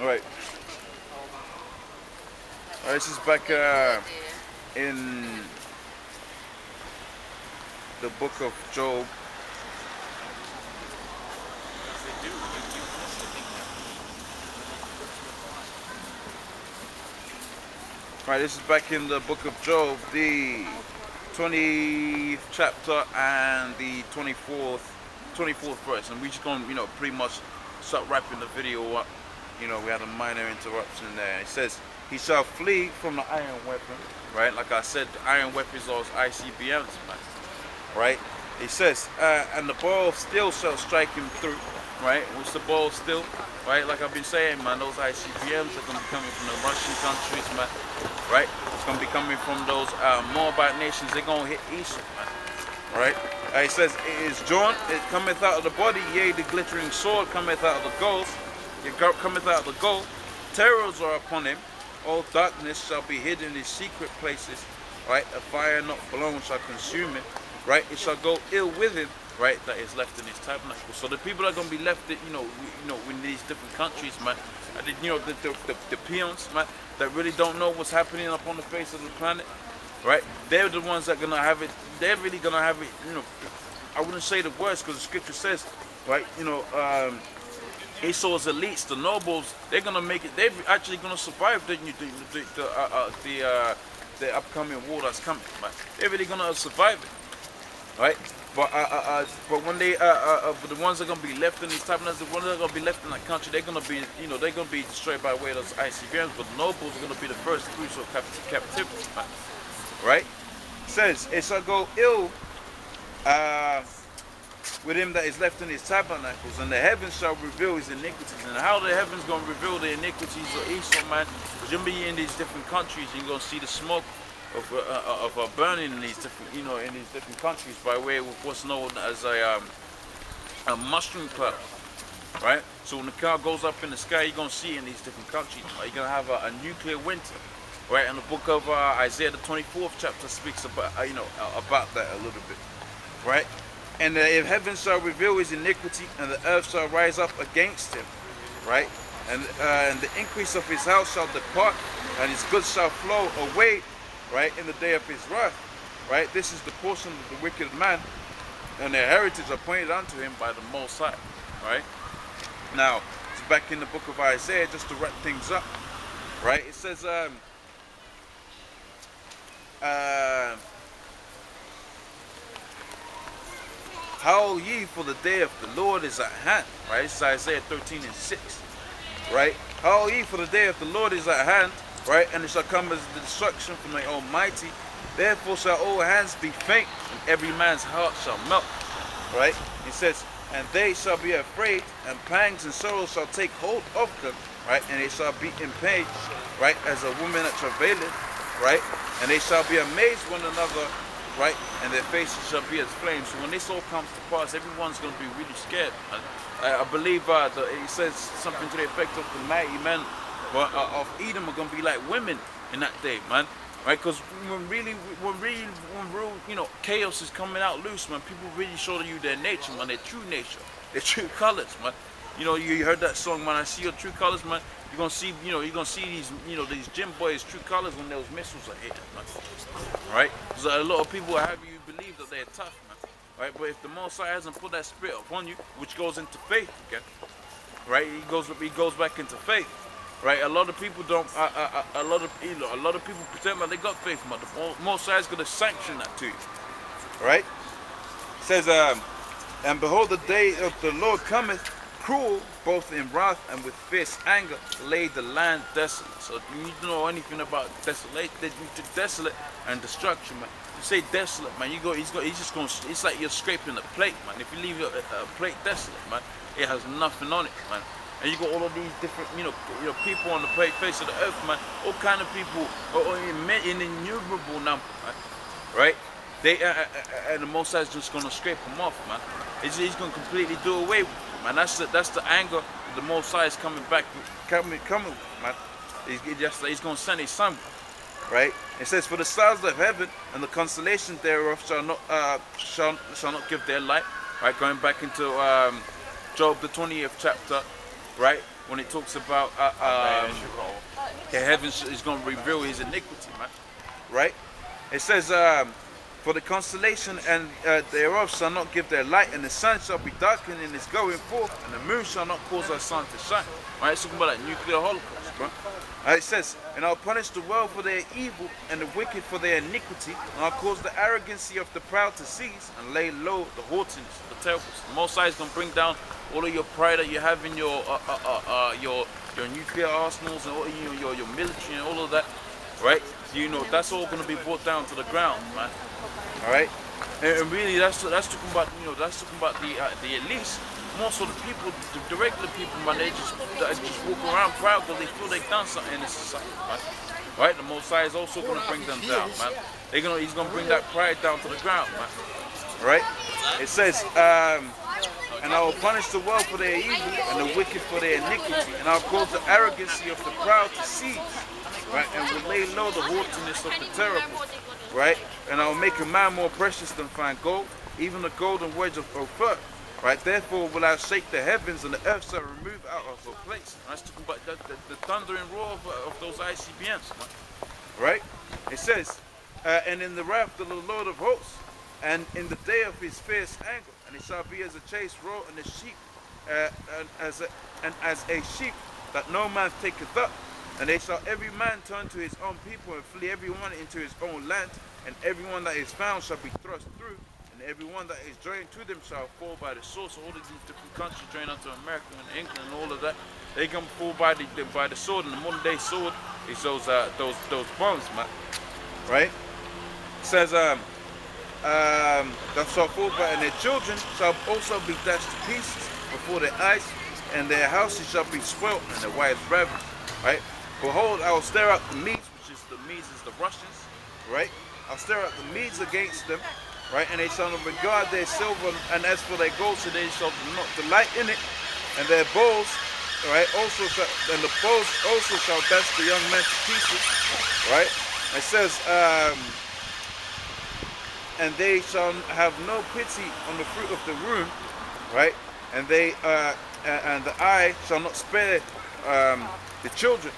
All right. This is back in the book of Job. Right, this is back in the book of Job, the 20th chapter and the 24th verse, and we just gonna, pretty much start wrapping the video up. We had a minor interruption there. It says, "He shall flee from the iron weapon," right? Like I said, the iron weapons are ICBMs, man. Right? It says, "And the ball of steel shall strike him through." Right? What's the ball of steel? Right? Like I've been saying, man, those ICBMs are gonna be coming from the Russian countries, man. Right? It's gonna be coming from those Moabite nations. They're gonna hit Esau, man. Right? It says, "It is drawn, it cometh out of the body, yea, the glittering sword cometh out of the goals. It cometh out of the goal. Terrors are upon him. All darkness shall be hid in his secret places. Right? A fire not blown shall consume him. Right? It shall go ill with him. Right? That is left in his tabernacle." So the people are gonna be left, in these different countries, man. The peons, man, that really don't know what's happening up on the face of the planet. Right? They're the ones that are gonna have it. They're really gonna have it. I wouldn't say the worst, because the scripture says, right? Esau's elites, the nobles, they're gonna make it. They're actually gonna survive the upcoming war that's coming. Right? They're really gonna survive it, right? But when they but the ones that are gonna be left in these tabernacles, the ones that are gonna be left in that country, they're gonna be, they're gonna be destroyed by way of those ICBMs. But the nobles are gonna be the first through captivity, man. Right? It says, "It shall go ill with him that is left in his tabernacles, and the heavens shall reveal his iniquities." And how the heavens gonna reveal the iniquities of Esau, man? Because you'll be in these different countries, and you're gonna see the smoke of burning in these different, in these different countries by way of what's known as a mushroom cloud. Right? So when the cloud goes up in the sky, you're gonna see it in these different countries. Right? You're gonna have a nuclear winter. Right? And the book of Isaiah, the 24th chapter, speaks about about that a little bit. Right? "And the heavens shall reveal his iniquity, and the earth shall rise up against him." Right? And the increase of his house shall depart, and his goods shall flow away. Right? In the day of his wrath. Right? "This is the portion of the wicked man, and their heritage appointed unto him by the Most High." Right? Now, it's back in the book of Isaiah, just to wrap things up. Right? It says, "Howl ye, for the day of the Lord is at hand." Right? It's Isaiah 13:6. Right? "Howl ye, for the day of the Lord is at hand. Right? And it shall come as the destruction from the Almighty. Therefore shall all hands be faint, and every man's heart shall melt." Right? It says, "And they shall be afraid, and pangs and sorrows shall take hold of them." Right? "And they shall be in pain, right, as a woman that travaileth." Right? "And they shall be amazed one another, right, and their faces shall be as flames." So when this all comes to pass, everyone's going to be really scared. I believe it says something to the effect of the mighty men of Edom are going to be like women in that day, man. Right? Because when real chaos is coming out loose, man, people really show you their nature, man, their true nature, their true colors, man. You heard that song, man, "I see your true colors," man. You're gonna see, these gym boys' true colors when those missiles are hitting, man. Right? So a lot of people have you believe that they're tough, man. Right? But if the Most High hasn't put that spirit upon you, which goes into faith, okay? Right? He goes back into faith. Right? A lot of people don't. A lot of people pretend that they got faith, man. The Most High is gonna sanction that to you. Right? It says, "And behold, the day of the Lord cometh, cruel, both in wrath and with fierce anger, to lay the land desolate." So if you need to know anything about desolate and destruction, man, you say desolate, man. He's just gonna. It's like you're scraping a plate, man. If you leave a plate desolate, man, it has nothing on it, man. And you got all of these different, people on the face of the earth, man. All kind of people, in innumerable number, man. Right? And the Most High is just gonna scrape them off, man. He's gonna completely do away with them, man. That's the anger that the Most High is coming, man. He's gonna send his son, right? It says, "For the stars of heaven and the constellation thereof shall not give their light." Right? Going back into Job the 20th chapter. Right? when it talks about the heavens is going to reveal his iniquity, man. Right? It says, for the constellation and thereof shall not give their light, and the sun shall be darkened in its going forth, and the moon shall not cause her sun to shine. Right? It's talking about that nuclear holocaust, bro. It says, and I'll punish the world for their evil and the wicked for their iniquity, and I'll cause the arrogancy of the proud to cease and lay low the haughtiness of the terrible. The Most High is going to bring down all of your pride that you have in your nuclear arsenals and all your military and all of that, right? You know, that's all going to be brought down to the ground, man. All right, and really that's talking about, you know, that's talking about the elites. More so the people, the regular people, man, they just walk around proud because they feel they've done something in this society, man. Right? The Most High is also going to bring them down, man. He's going to bring that pride down to the ground, man. Right? It says, and I will punish the world for their evil and the wicked for their iniquity, and I'll cause the arrogancy of the proud to cease, right? And will lay low the haughtiness of the terrible, right? And I will make a man more precious than fine gold, even the golden wedge of Ophir. Right, therefore will I shake the heavens, and the earth shall remove out of her place. That's talking about the thundering roar of those ICBMs. Right? It says, and in the wrath of the Lord of hosts, and in the day of his fierce anger, and it shall be as a chase roar, and a sheep, and as a sheep that no man taketh up, and they shall every man turn to his own people, and flee every one into his own land, and every one that is found shall be thrust through. Everyone that is joined to them shall fall by the sword. So all of these different countries joined unto America and England and all of that, they can fall by the sword. And the modern day sword is those bombs, man. Right? It says, that shall fall by, and their children shall also be dashed to pieces before their eyes, and their houses shall be spoilt, and their wives ravaged. Right? Behold, I will stir up the Medes, which is the Russians. Right? I'll stir up the Medes against them. Right, and they shall not regard their silver, and as for their gold, so they shall not delight in it, and their bowls, right, and the bowls also shall dash the young men to pieces, right. It says, and they shall have no pity on the fruit of the womb, right, and they and the eye shall not spare the children,